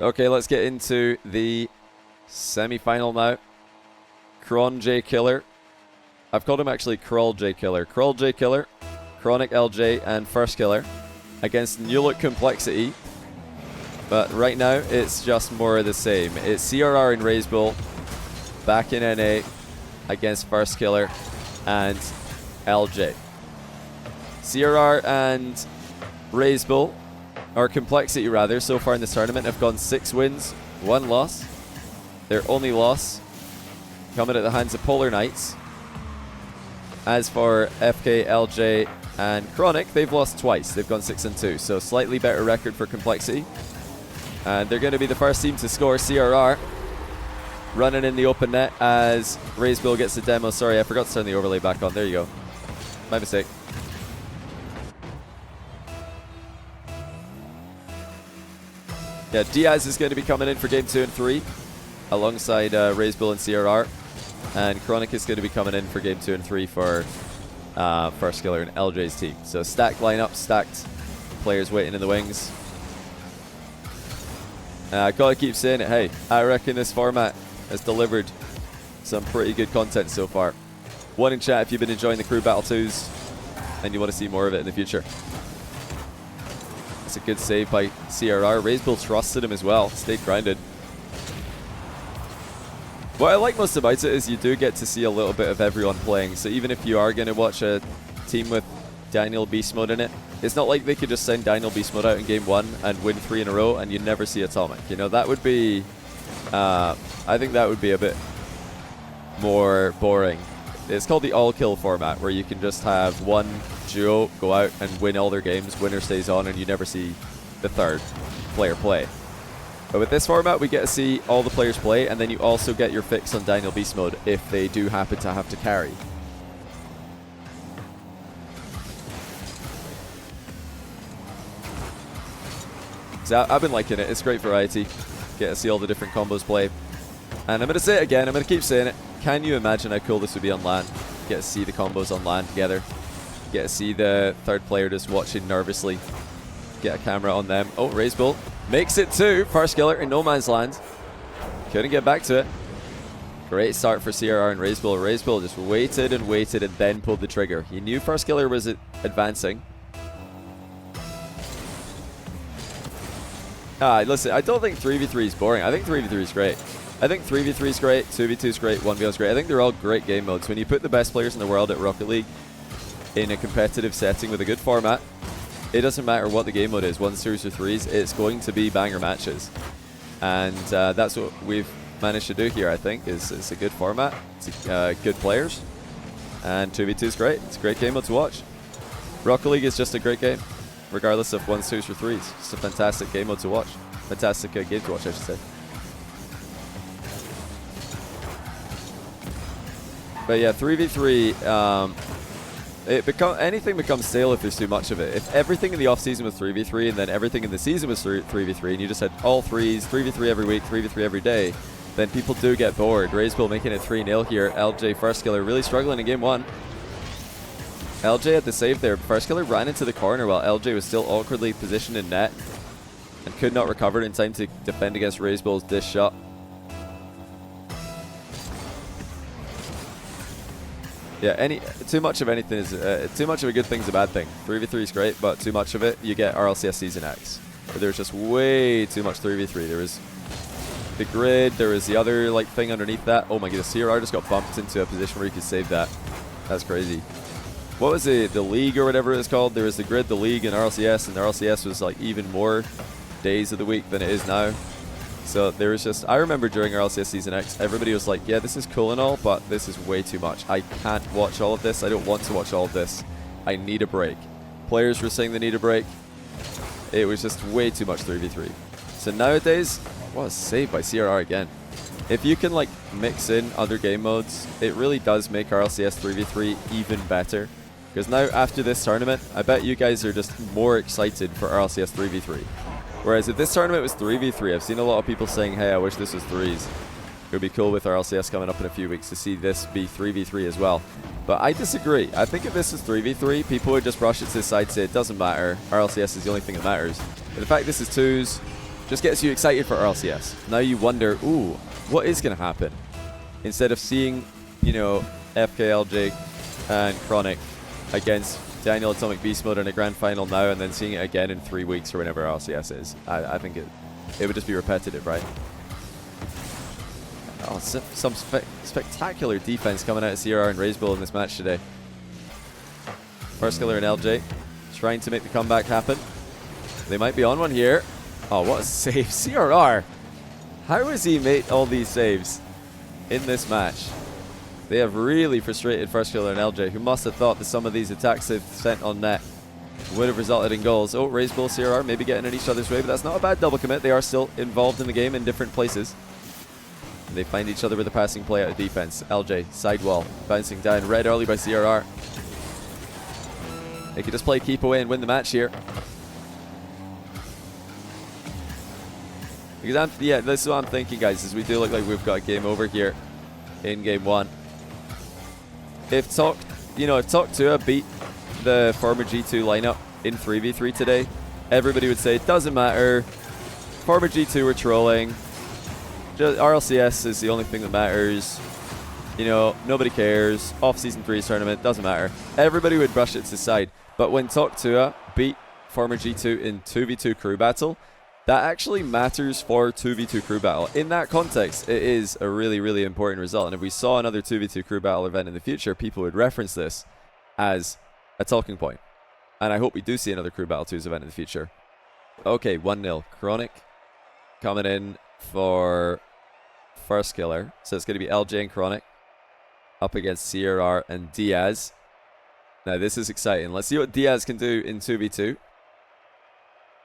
Okay, let's get into the semi-final now. Cron J Killer. I've called him actually Crawl J Killer. Crawl J Killer, Chronic LJ, and Firstkiller against New Look Complexity. But right now, it's just more of the same. It's CRR and Rizzo back in NA against Firstkiller and LJ. CRR and Rizzo, or Complexity rather, so far in this tournament have gone 6 wins, 1 loss. Their only loss coming at the hands of Polar Knights. As for FK, LJ, and Chronic, they've lost twice. They've gone 6-2, so slightly better record for Complexity. And they're going to be the first team to score. CRR running in the open net as Rizzo gets the demo. Sorry, I forgot to turn the overlay back on. There you go. My mistake. Yeah, Diaz is going to be coming in for game 2 and 3 alongside Rizzo and CRR. And Chronic is going to be coming in for game 2 and 3 for Firstkiller and LJ's team. So stacked lineup, stacked players waiting in the wings. Gotta keep saying it, hey, I reckon this format has delivered some pretty good content so far. One in chat if you've been enjoying the crew battle 2s and you want to see more of it in the future. It's a good save by CRR. Rizzo trusted him as well, stayed grounded. What I like most about it is you do get to see a little bit of everyone playing. So even if you are going to watch a team with Daniel Beast Mode in it, it's not like they could just send Daniel Beast Mode out in game 1 and win 3 in a row and you never see Atomic. You know, that would be, I think that would be a bit more boring. It's called the all-kill format, where you can just have one duo go out and win all their games, winner stays on, and you never see the third player play. But with this format, we get to see all the players play, and then you also get your fix on Daniel Beast Mode if they do happen to have to carry. So I've been liking it. It's great variety. Get to see all the different combos play. And I'm going to say it again. I'm going to keep saying it. Can you imagine how cool this would be on LAN? Get to see the combos on LAN together. Get to see the third player just watching nervously. Get a camera on them. Oh, Rizzo makes it 2. Firstkiller in no man's land. Couldn't get back to it. Great start for CRR and Rizzo. Rizzo just waited and waited and then pulled the trigger. He knew Firstkiller was advancing. Listen, I don't think 3v3 is boring. I think 3v3 is great. I think 3v3 is great, 2v2 is great, 1v1 is great. I think they're all great game modes. When you put the best players in the world at Rocket League in a competitive setting with a good format, it doesn't matter what the game mode is, 1s, 2s, or 3s, it's going to be banger matches. And that's what we've managed to do here, I think. It's a good format, it's good players, and 2v2 is great. It's a great game mode to watch. Rocket League is just a great game, regardless of 1s, 2s, or 3s. It's a fantastic game mode to watch. Fantastic game to watch, I should say. But yeah, 3v3, anything becomes stale if there's too much of it. If everything in the off-season was 3v3 and then everything in the season was 3v3 and you just had all 3s, 3v3 every week, 3v3 every day, then people do get bored. Rizzo making it 3-0 here. LJ Firstkiller really struggling in game 1. LJ had the save there. Firstkiller ran into the corner while LJ was still awkwardly positioned in net and could not recover in time to defend against Rizzo's dish shot. Yeah, too much of anything is too much of a good thing is a bad thing. 3v3 is great, but too much of it, you get RLCS Season X. But there's just way too much 3v3. There was the grid, there was the other like thing underneath that. Oh my goodness, CRR just got bumped into a position where he could save that. That's crazy. What was it? The league or whatever it's called? There was the grid, the league, and RLCS, and the RLCS was like even more days of the week than it is now. So there was just, I remember during RLCS Season X, everybody was like, yeah, this is cool and all, but this is way too much. I can't watch all of this. I don't want to watch all of this. I need a break. Players were saying they need a break. It was just way too much 3v3. So nowadays, what a save by CRR again. If you can like mix in other game modes, it really does make RLCS 3v3 even better. Because now after this tournament, I bet you guys are just more excited for RLCS 3v3. Whereas if this tournament was 3v3, I've seen a lot of people saying, hey, I wish this was 3s. It would be cool with RLCS coming up in a few weeks to see this be 3v3 as well. But I disagree. I think if this is 3v3, people would just rush it to the side and say it doesn't matter. RLCS is the only thing that matters. But the fact this is 2s, Just gets you excited for RLCS. Now you wonder, ooh, what is going to happen? Instead of seeing, you know, FKLJ and Chronic against Daniel Atomic Beast Mode in a grand final now and then seeing it again in 3 weeks or whenever RLCS is. I think it would just be repetitive, right? Oh, some spectacular defense coming out of CRR and Rizzo in this match today. Firstkiller and LJ trying to make the comeback happen. They might be on one here. Oh, what a save. CRR. How has he made all these saves in this match? They have really frustrated Firstkiller and LJ, who must have thought that some of these attacks they've sent on net would have resulted in goals. Oh, Rizzo, CRR maybe getting in each other's way, but that's not a bad double commit. They are still involved in the game in different places. And they find each other with a passing play out of defense. LJ, sidewall, bouncing down. Red early by CRR. They could just play keep away and win the match here. Because yeah, this is what I'm thinking, guys, is we do look like we've got a game over here in game 1. If Talk2 beat the former G2 lineup in 3v3 today, everybody would say it doesn't matter. Former G2 were trolling. Just RLCS is the only thing that matters. You know, nobody cares. Off-season 3's tournament, doesn't matter. Everybody would brush it to the side. But when Talk2 beat former G2 in 2v2 crew battle, that actually matters for 2v2 crew battle. In that context, it is a really, really important result. And if we saw another 2v2 crew battle event in the future, people would reference this as a talking point. And I hope we do see another crew battle 2s event in the future. Okay, 1-0. Chronic coming in for Firstkiller. So it's going to be LJ and Chronic up against CRR and Diaz. Now this is exciting. Let's see what Diaz can do in 2v2.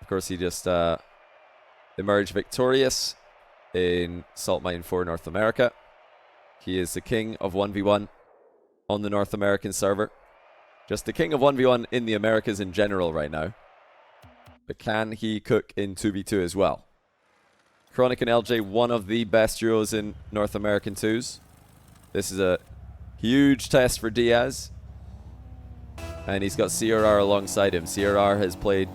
Of course, he just emerged victorious in Salt Mine 4 North America. He is the king of 1v1 on the North American server. Just the king of 1v1 in the Americas in general right now. But can he cook in 2v2 as well? Chronic and LJ, one of the best duos in North American 2s. This is a huge test for Diaz. And he's got CRR alongside him. CRR has played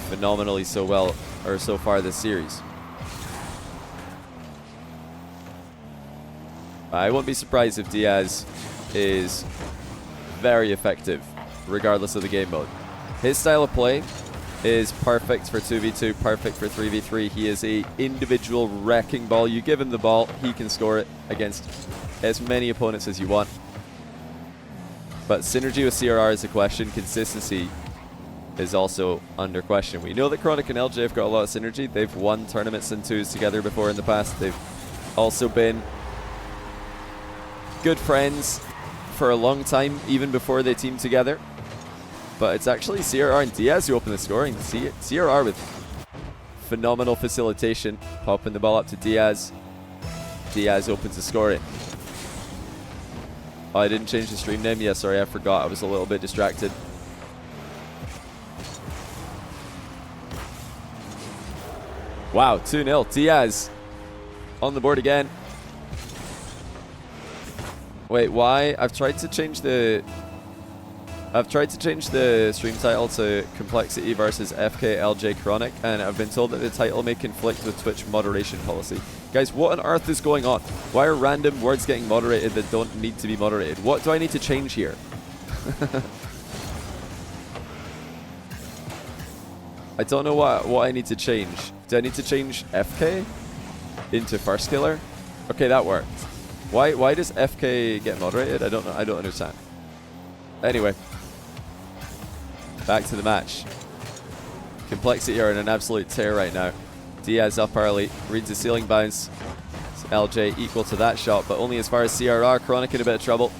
phenomenally so far this series. I won't be surprised if Diaz is very effective regardless of the game mode. His style of play is perfect for 2v2, perfect for 3v3. He is a individual wrecking ball. You give him the ball, he can score it against as many opponents as you want. But synergy with CRR is a question. Consistency is also under question. We know that Chronic and LJ have got a lot of synergy. They've won tournaments in 2s together before in the past. They've also been good friends for a long time, even before they teamed together. But it's actually CRR and Diaz who open the scoring. CRR with phenomenal facilitation, popping the ball up to Diaz. Diaz opens the scoring. Oh, I didn't change the stream name. Yeah, sorry, I forgot. I was a little bit distracted. Wow, 2-0. Diaz on the board again. Wait, why? I've tried to change the stream title to Complexity versus FKLJ Chronic, and I've been told that the title may conflict with Twitch moderation policy. Guys, what on earth is going on? Why are random words getting moderated that don't need to be moderated? What do I need to change here? I don't know what I need to change. Do I need to change FK into Firstkiller? Okay, that worked. Why does FK get moderated? I don't know. I don't understand. Anyway, back to the match. Complexity are in an absolute tear right now. Diaz up early, reads the ceiling bounce. So LJ equal to that shot, but only as far as CRR. Chronic in a bit of trouble.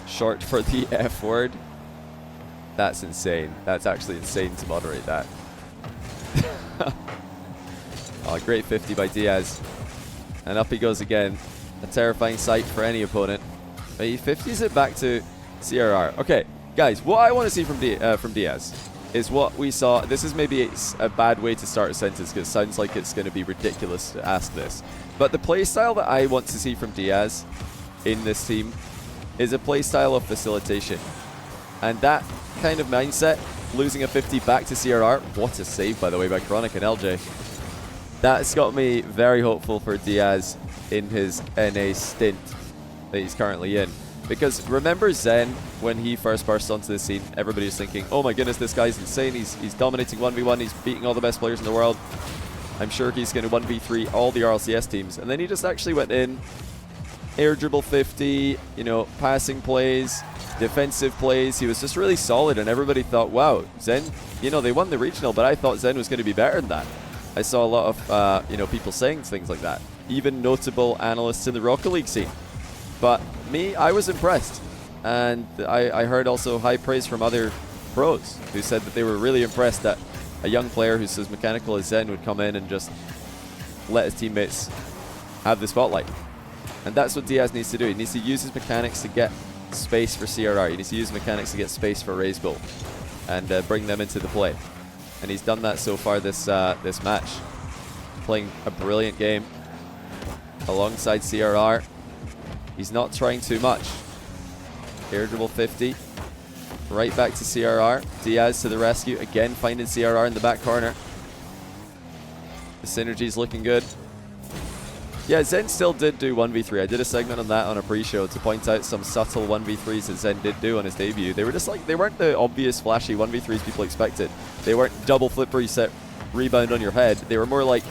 Short for the F word. That's insane. That's actually insane to moderate that. Oh, great 50 by Diaz. And up he goes again. A terrifying sight for any opponent. But he 50s it back to CRR. Okay, guys, what I want to see from Diaz is what we saw. This is maybe a bad way to start a sentence because it sounds like it's going to be ridiculous to ask this. But the playstyle that I want to see from Diaz in this team is a playstyle of facilitation. And that kind of mindset losing a 50 back to CRR. What a save, by the way, by Chronic and LJ. That's got me very hopeful for Diaz in his NA stint that he's currently in. Because remember Zen, when he first burst onto the scene, everybody was thinking, oh my goodness, this guy's insane. He's dominating 1v1. He's beating all the best players in the world. I'm sure he's going to 1v3 all the RLCS teams. And then he just actually went in, air dribble 50, you know, passing plays, defensive plays. He was just really solid, and everybody thought, wow, Zen, you know, they won the regional, but I thought Zen was going to be better than that. I saw a lot of, you know, people saying things like that. Even notable analysts in the Rocket League scene. But me, I was impressed. And I heard also high praise from other pros who said that they were really impressed that a young player who's as mechanical as Zen would come in and just let his teammates have the spotlight. And that's what Diaz needs to do. He needs to use his mechanics to get space for CRR. He needs to use mechanics to get space for Rizzo and bring them into the play. And he's done that so far this this match. Playing a brilliant game alongside CRR. He's not trying too much. Air dribble 50. Right back to CRR. Diaz to the rescue. Again, finding CRR in the back corner. The synergy's looking good. Yeah, Zen still did do 1v3. I did a segment on that on a pre-show to point out some subtle 1v3s that Zen did do on his debut. They were just like, they weren't the obvious flashy 1v3s people expected. They weren't double flip reset, rebound on your head. They were more like,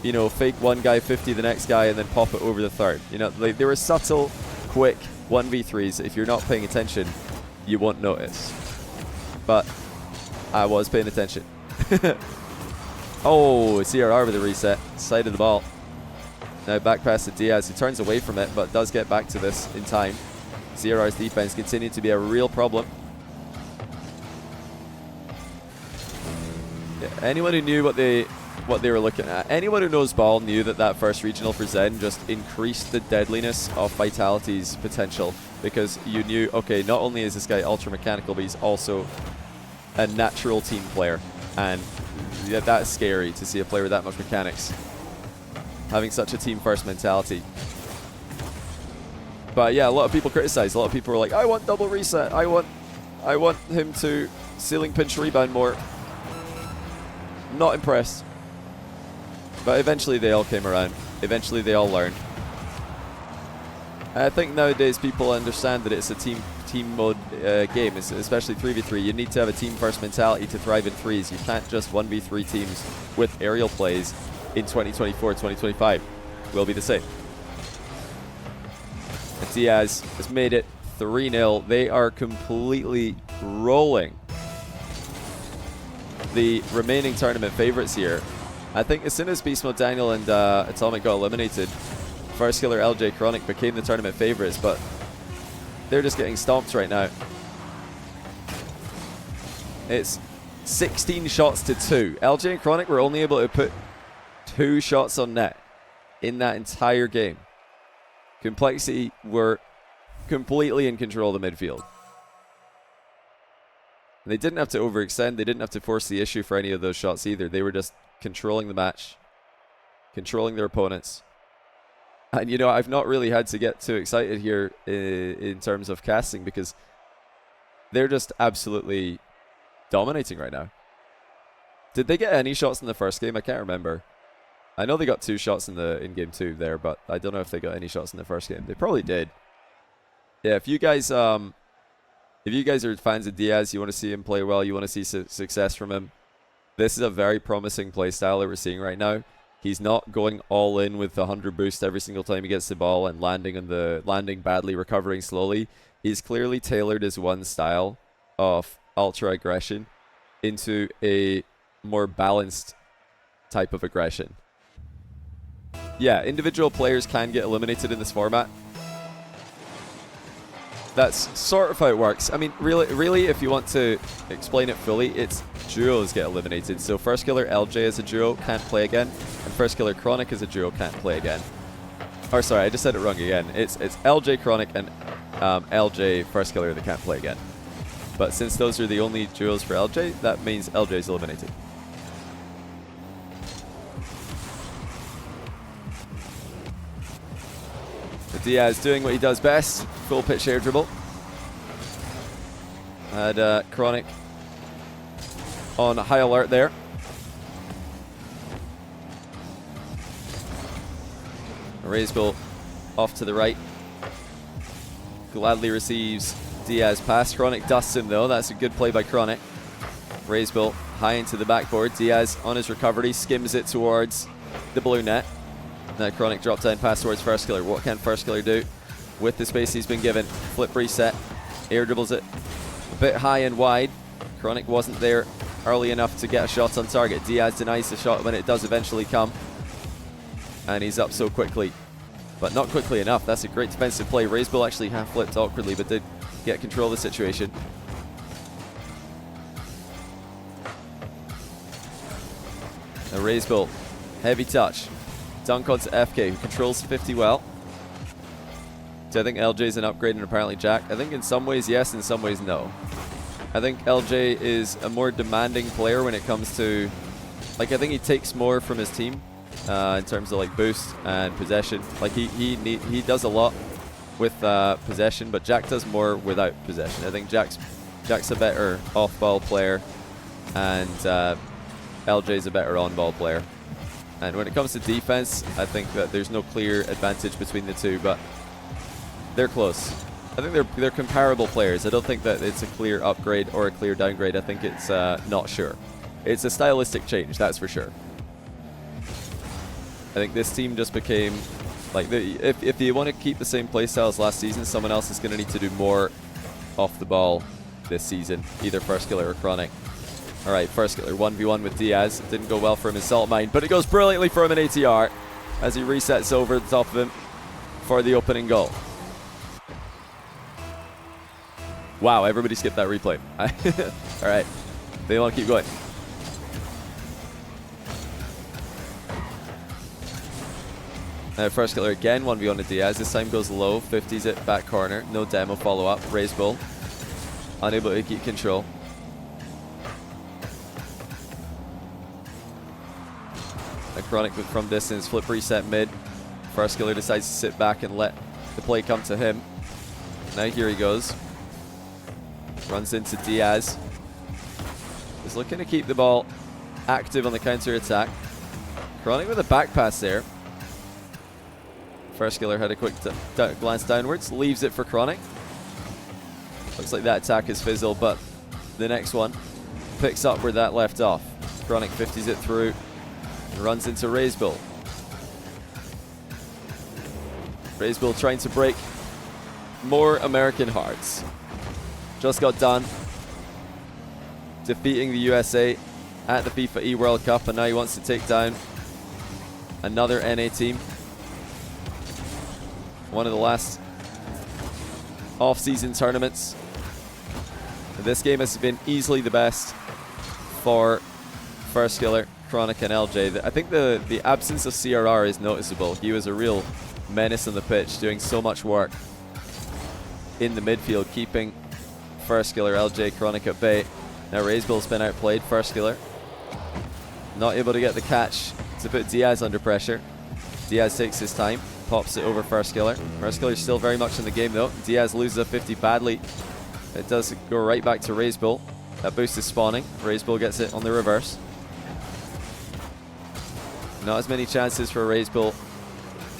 you know, fake one guy 50 the next guy and then pop it over the third. You know, they were subtle, quick 1v3s. If you're not paying attention, you won't notice. But I was paying attention. Oh, CRR with a reset. Side of the ball. Now back pass to Diaz, who turns away from it, but does get back to this in time. CRR's defense continued to be a real problem. Yeah, anyone who knew what they were looking at, anyone who knows ball knew that that first regional for Zen just increased the deadliness of Vitality's potential, because you knew, okay, not only is this guy ultra mechanical, but he's also a natural team player, and yeah, that's scary to see a player with that much mechanics having such a team-first mentality. But yeah, a lot of people criticized. A lot of people were like, I want double reset. I want him to ceiling pinch rebound more. Not impressed. But eventually they all came around. Eventually they all learned. I think nowadays people understand that it's a team mode game, especially 3v3. You need to have a team-first mentality to thrive in threes. You can't just 1v3 teams with aerial plays. In 2024, 2025 will be the same. And Diaz has made it 3-0. They are completely rolling the remaining tournament favorites here. I think as soon as Beast Mode Daniel and Atomic got eliminated, Firstkiller, LJ, Chronic became the tournament favorites, but they're just getting stomped right now. It's 16 shots to 2. LJ and Chronic were only able to put 2 shots on net in that entire game. Complexity were completely in control of the midfield. And they didn't have to overextend. They didn't have to force the issue for any of those shots either. They were just controlling the match, controlling their opponents. And, you know, I've not really had to get too excited here in terms of casting, because they're just absolutely dominating right now. Did they get any shots in the first game? I can't remember. I know they got 2 shots in game 2 there, but I don't know if they got any shots in the first game. They probably did. Yeah, if you guys are fans of Diaz, you want to see him play well, you want to see success from him, this is a very promising play style that we're seeing right now. He's not going all in with the 100 boost every single time he gets the ball and landing badly, recovering slowly. He's clearly tailored his one style of ultra aggression into a more balanced type of aggression. Yeah, individual players can get eliminated in this format. That's sort of how it works. I mean, really, if you want to explain it fully, it's duos get eliminated. So Firstkiller LJ as a duo can't play again, and Firstkiller Chronic as a duo can't play again. Or sorry, I just said it wrong again. It's LJ Chronic and LJ Firstkiller that can't play again. But since those are the only duos for LJ, that means LJ is eliminated. Diaz doing what he does best, full pitch air dribble. And Chronic on high alert there. Rizzo off to the right. Gladly receives Diaz pass. Chronic dusts him though. That's a good play by Chronic. Rizzo high into the backboard. Diaz on his recovery skims it towards the blue net. Now Chronic drop down pass towards Firstkiller. What can Firstkiller do with the space he's been given? Flip reset. Air dribbles it a bit high and wide. Chronic wasn't there early enough to get a shot on target. Diaz denies the shot when it does eventually come. And he's up so quickly. But not quickly enough. That's a great defensive play. Rizzo actually half flipped awkwardly, but did get control of the situation. Now Rizzo, heavy touch. Dunk onto FK, who controls 50 well. So I think LJ is an upgrade and apparently Jack. I think in some ways yes, in some ways no. I think LJ is a more demanding player when it comes to, like, I think he takes more from his team in terms of like boost and possession. Like he does a lot with possession, but Jack does more without possession. I think Jack's a better off-ball player, and LJ's a better on-ball player. And when it comes to defense, I think that there's no clear advantage between the two, but they're close. I think they're comparable players. I don't think that it's a clear upgrade or a clear downgrade. I think it's not sure. It's a stylistic change, that's for sure. I think this team just became, like, if you want to keep the same playstyle as last season, someone else is going to need to do more off the ball this season, either Firstkiller or Chronic. All right, Firstkiller 1v1 with Diaz. It didn't go well for him in Salt Mine, but it goes brilliantly for him in ATR as he resets over the top of him for the opening goal. Wow, everybody skipped that replay. All right, they want to keep going. Now Firstkiller again, 1v1 to Diaz. This time goes low, 50s it, back corner. No demo follow-up. Rizzo unable to keep control. A Chronic from distance, flip reset mid. Firstkiller decides to sit back and let the play come to him. Now here he goes. Runs into Diaz. He's looking to keep the ball active on the counter-attack. Chronic with a back pass there. Firstkiller had a quick glance downwards, leaves it for Chronic. Looks like that attack is fizzled, but the next one picks up where that left off. Chronic 50s it through and runs into Rizzo. Rizzo trying to break more American hearts. Just got done defeating the USA at the FIFA E-World Cup, and now he wants to take down another NA team. One of the last off-season tournaments. And this game has been easily the best for Firstkiller, Chronic, and LJ. I think the absence of CRR is noticeable. He was a real menace on the pitch, doing so much work in the midfield, keeping Firstkiller, LJ, Chronic at bay. Now Rizzo's been outplayed. Firstkiller not able to get the catch to put Diaz under pressure. Diaz takes his time, pops it over Firstkiller. Firstkiller's still very much in the game though. Diaz loses a 50 badly. It does go right back to Rizzo. That boost is spawning. Rizzo gets it on the reverse. Not as many chances for Rizzo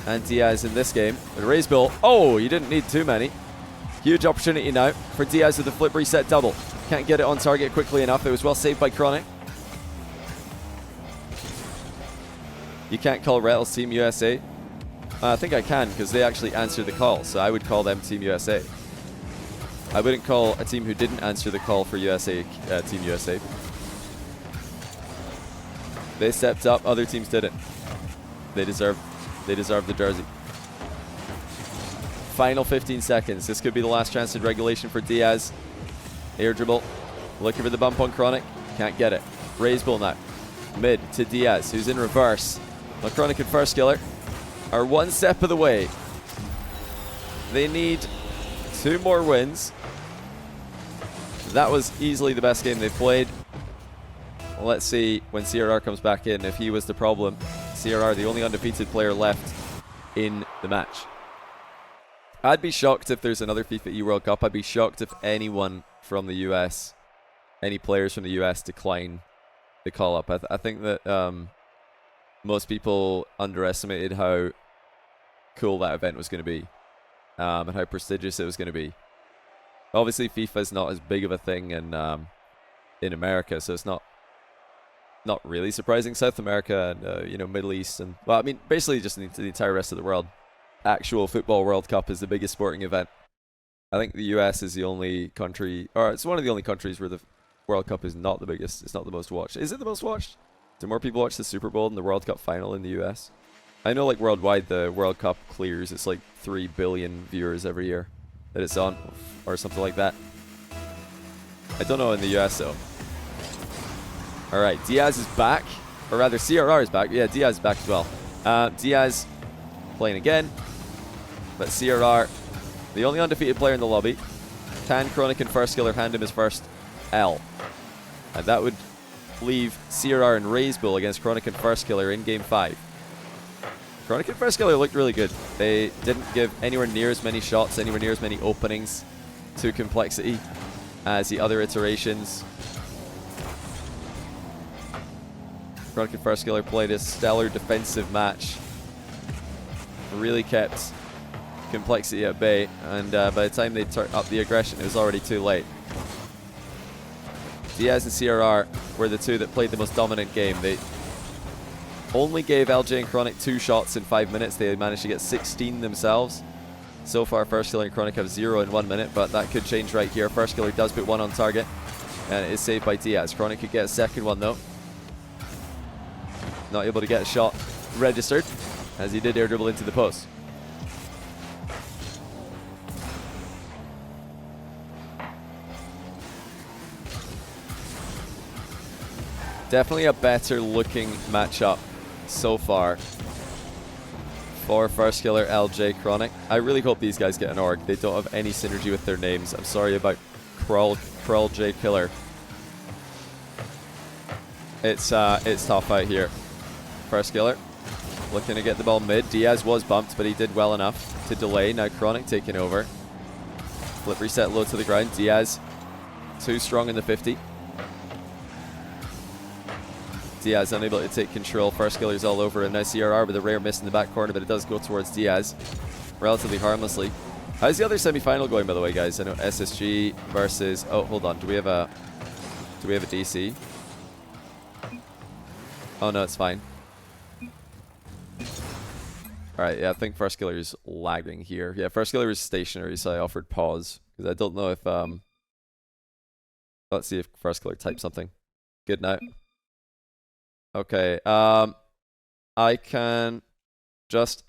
and Diaz in this game. But Rizzo, oh, you didn't need too many. Huge opportunity now for Diaz with the flip reset double. Can't get it on target quickly enough. It was well saved by Chronic. You can't call Rettles Team USA. I think I can, because they actually answered the call, so I would call them Team USA. I wouldn't call a team who didn't answer the call for USA Team USA. They stepped up, other teams didn't. They deserve the jersey. Final 15 seconds. This could be the last chance in regulation for Diaz. Air dribble. Looking for the bump on Chronic. Can't get it. Rizzo now. Mid to Diaz, who's in reverse. Well, Chronic and Firstkiller are one step of the way. They need 2 more wins. That was easily the best game they've played. Let's see when CRR comes back in if he was the problem. CRR, the only undefeated player left in the match. I'd be shocked if there's another FIFA E-World Cup. I'd be shocked if anyone from the US, any players from the US decline call up. I think that most people underestimated how cool that event was going to be, and how prestigious it was going to be. Obviously, FIFA is not as big of a thing in America, so it's not really surprising. South America and you know, Middle East, and well, I mean, basically just the entire rest of the world. Actual football World Cup is the biggest sporting event. I think the US is the only country, or it's one of the only countries where the World Cup is not the biggest. It's not the most watched. Is it the most watched? Do more people watch the Super Bowl than the World Cup final in the US? I know, like, worldwide the World Cup clears. It's like 3 billion viewers every year that it's on, or something like that. I don't know in the US though. Alright, Diaz is back. Or rather, CRR is back. Yeah, Diaz is back as well. Diaz playing again. But CRR, the only undefeated player in the lobby. Can Chronic and Firstkiller hand him his first L? And that would leave CRR and Raise Bull against Chronic and Firstkiller in Game 5. Chronic and Firstkiller looked really good. They didn't give anywhere near as many shots, anywhere near as many openings to Complexity as the other iterations. Chronic and Firstkiller played a stellar defensive match. Really kept Complexity at bay, and by the time they turned up the aggression, it was already too late. Diaz and CRR were the two that played the most dominant game. They only gave LJ and Chronic 2 shots in 5 minutes. They managed to get 16 themselves. So far, Firstkiller and Chronic have 0 in 1 minute, but that could change right here. Firstkiller does put 1 on target, and it is saved by Diaz. Chronic could get a second one, though. Not able to get a shot registered, as he did air dribble into the post. Definitely a better looking matchup so far for Firstkiller, LJ, Chronic. I really hope these guys get an org. They don't have any synergy with their names. I'm sorry about Crawl J Killer. It's tough out here. Firstkiller looking to get the ball mid. Diaz was bumped, but he did well enough to delay. Now Chronic taking over. Flip reset low to the ground. Diaz too strong in the 50. Diaz unable to take control. Firstkiller's all over him. Now CRR with a rare miss in the back corner, but it does go towards Diaz relatively harmlessly. How's the other semi-final going, by the way, guys? I know SSG versus... Oh, hold on. Do we have a DC? Oh, no, it's fine. Alright, yeah, I think Firstkiller is lagging here. Yeah, Firstkiller is stationary, so I offered pause. Because I don't know if... Let's see if Firstkiller types something. Good night. Okay, I can just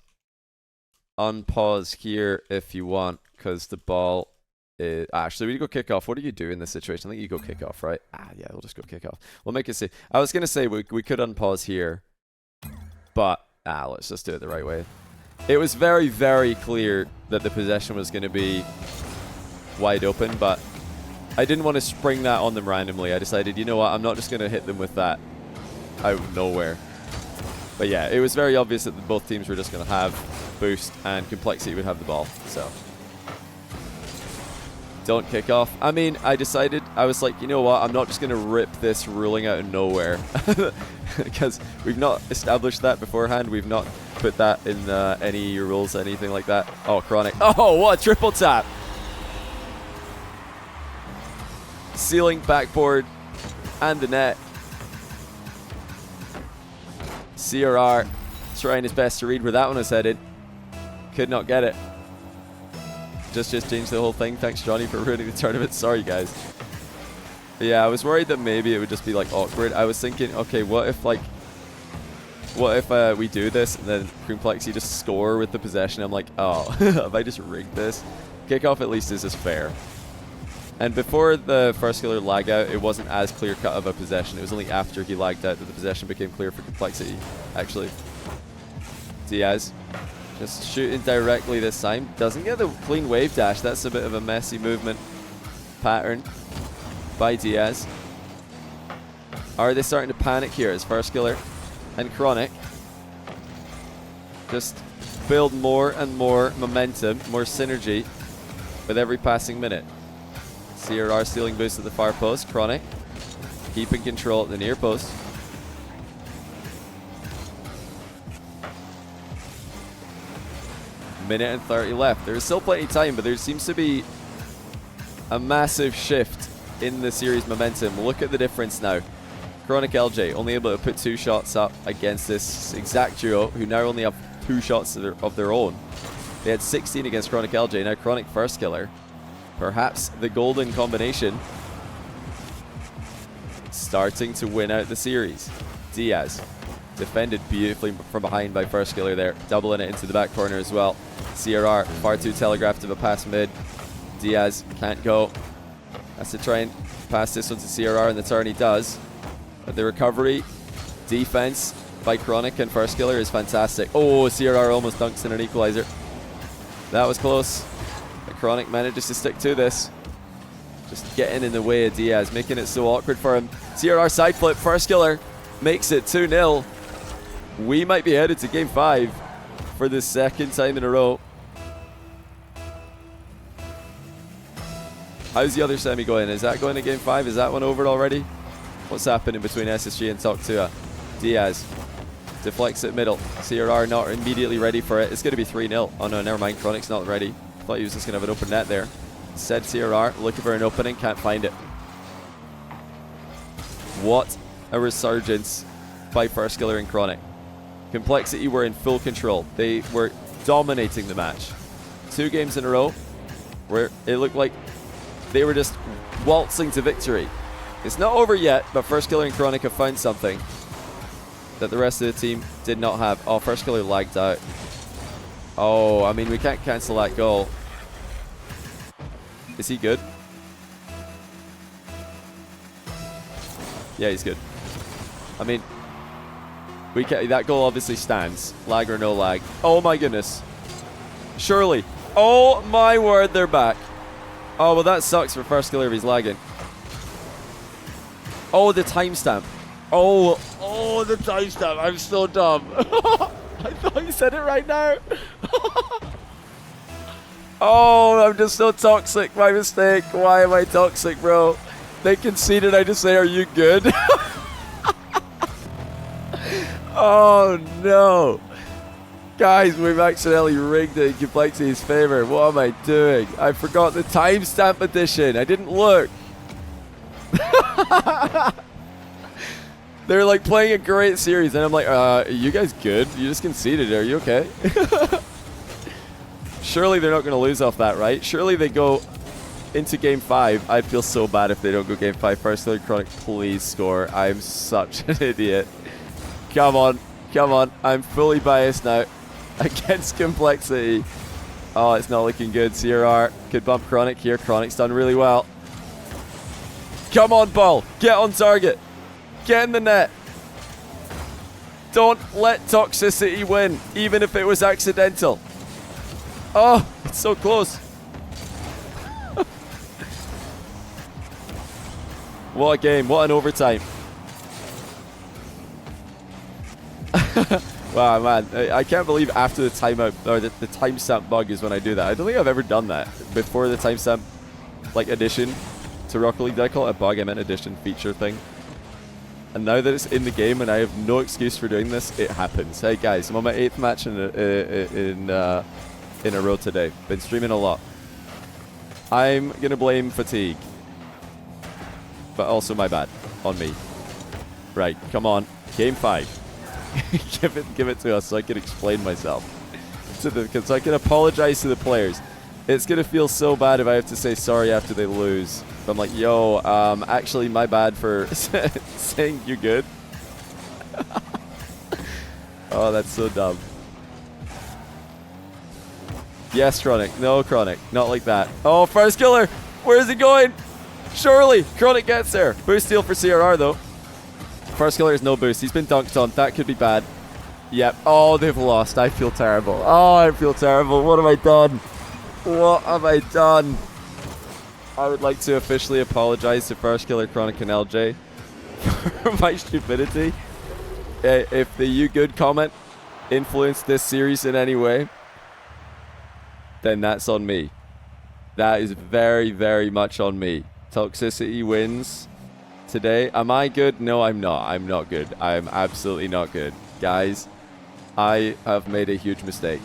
unpause here if you want, because the ball is... Actually, we go kick off. What do you do in this situation? I think you go kick off, right? Yeah, we'll just go kick off. We'll make it safe. I was going to say we could unpause here, but let's just do it the right way. It was very, very clear that the possession was going to be wide open, but I didn't want to spring that on them randomly. I decided, you know what, I'm not just going to hit them with that out of nowhere. But yeah, it was very obvious that both teams were just going to have boost and Complexity would have the ball. So don't kick off. I mean, I decided, I was like, you know what, I'm not just going to rip this ruling out of nowhere. Because we've not established that beforehand. We've not put that in any rules, anything like that. Oh, Chronic. Oh, what a triple tap. Ceiling, backboard, and the net. CRR trying his best to read where that one was headed. Could not get it. Just changed the whole thing. Thanks, Johnny, for ruining the tournament. Sorry, guys. But yeah, I was worried that maybe it would just be like awkward. I was thinking, okay, what if we do this and then Complexity just score with the possession? I'm like, oh, have I just rigged this? Kickoff at least is just fair. And before the Firstkiller lag out, it wasn't as clear-cut of a possession. It was only after he lagged out that the possession became clear for Complexity, actually. Diaz just shooting directly this time. Doesn't get the clean wave dash. That's a bit of a messy movement pattern by Diaz. Are they starting to panic here as Firstkiller and Chronic just build more and more momentum, more synergy with every passing minute? CRR stealing boost at the far post. Chronic keeping control at the near post. Minute and 30 left. There's still plenty of time, but there seems to be a massive shift in the series momentum. Look at the difference now. Chronic LJ only able to put 2 shots up against this exact duo, who now only have 2 shots of their own. They had 16 against Chronic LJ. Now Chronic Firstkiller. Perhaps the golden combination. Starting to win out the series. Diaz defended beautifully from behind by Firstkiller there. Doubling it into the back corner as well. CRR far too telegraphed of a pass mid. Diaz can't go. Has to try and pass this one to CRR, and the turn he does. But the recovery, defense by Chronic and Firstkiller is fantastic. Oh, CRR almost dunks in an equalizer. That was close. But Chronic manages to stick to this. Just getting in the way of Diaz, making it so awkward for him. CRR side flip, Firstkiller makes it 2-0. We might be headed to game 5 for the second time in a row. How's the other semi going? Is that going to game 5? Is that one over already? What's happening between SSG and Toktua? Diaz deflects it middle. CRR not immediately ready for it. It's going to be 3-0. Oh no, never mind. Chronic's not ready. Thought he was just going to have an open net there. Said CRR, looking for an opening, can't find it. What a resurgence by Firstkiller and Chronic. Complexity were in full control. They were dominating the match. 2 games in a row where it looked like they were just waltzing to victory. It's not over yet, but Firstkiller and Chronic have found something that the rest of the team did not have. Oh, Firstkiller lagged out. Oh, I mean, we can't cancel that goal. Is he good? Yeah, he's good. I mean, we can, that goal obviously stands. Lag or no lag. Oh my goodness. Surely. Oh my word, they're back. Oh, well that sucks for Firstkiller if he's lagging. Oh, the timestamp. Oh, the timestamp. I'm so dumb. I thought you said it right now. Oh, I'm just so toxic. My mistake. Why am I toxic, bro? They conceded. I just say, are you good? Oh, no. Guys, we've accidentally rigged it in Complexity's favor. What am I doing? I forgot the timestamp edition. I didn't look. They're like playing a great series, and I'm like, are you guys good? You just conceded. Are you okay? Surely they're not going to lose off that, right? Surely they go into game 5. I'd feel so bad if they don't go game 5 first. Chronic, please score. I'm such an idiot. Come on. Come on. I'm fully biased now against Complexity. Oh, it's not looking good. CRR could bump Chronic here. Chronic's done really well. Come on, ball. Get on target. Get in the net. Don't let toxicity win, even if it was accidental. Oh, it's so close. What a game. What an overtime. Wow, man. I can't believe after the timeout, or the timestamp bug is when I do that. I don't think I've ever done that before the timestamp like addition to Rocket League. Did I call it a bug? I meant addition feature thing. And now that it's in the game and I have no excuse for doing this, it happens. Hey guys, I'm on my 8th match in a row today. Been streaming a lot. I'm gonna blame fatigue, but also my bad on me. Right, come on, game 5. give it to us so I can explain myself so I can apologize to the players. It's gonna feel so bad if I have to say sorry after they lose. But I'm like, yo, actually my bad for saying you're good. Oh, that's so dumb. Yes, Chronic. No, Chronic. Not like that. Oh, Firstkiller. Where is he going? Surely. Chronic gets there. Boost steal for CRR, though. Firstkiller has no boost. He's been dunked on. That could be bad. Yep. Oh, they've lost. I feel terrible. Oh, I feel terrible. What have I done? What have I done? I would like to officially apologize to Firstkiller, Chronic, and LJ for my stupidity. If the "you good" comment influenced this series in any way, then that's on me. That is very, very much on me. Toxicity wins today. Am I good? No, I'm not. I'm not good. I'm absolutely not good. Guys, I have made a huge mistake.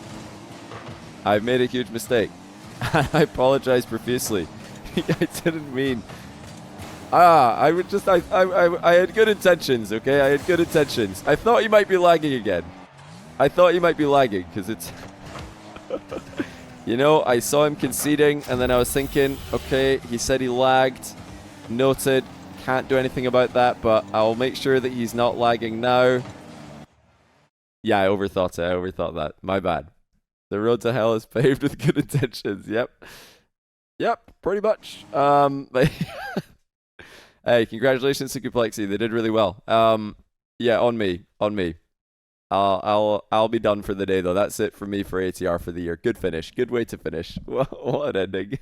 I've made a huge mistake. I apologize profusely. I didn't mean... I would just... I had good intentions, okay? I had good intentions. I thought you might be lagging again. I thought you might be lagging, because it's... You know, I saw him conceding, and then I was thinking, okay, he said he lagged. Noted. Can't do anything about that, but I'll make sure that he's not lagging now. Yeah, I overthought it. I overthought that. My bad. The road to hell is paved with good intentions. Yep. Yep, pretty much. But hey, congratulations to Complexity. They did really well. Yeah, on me. On me. I'll be done for the day though. That's it for me for ATR for the year. Good finish. Good way to finish. What an ending.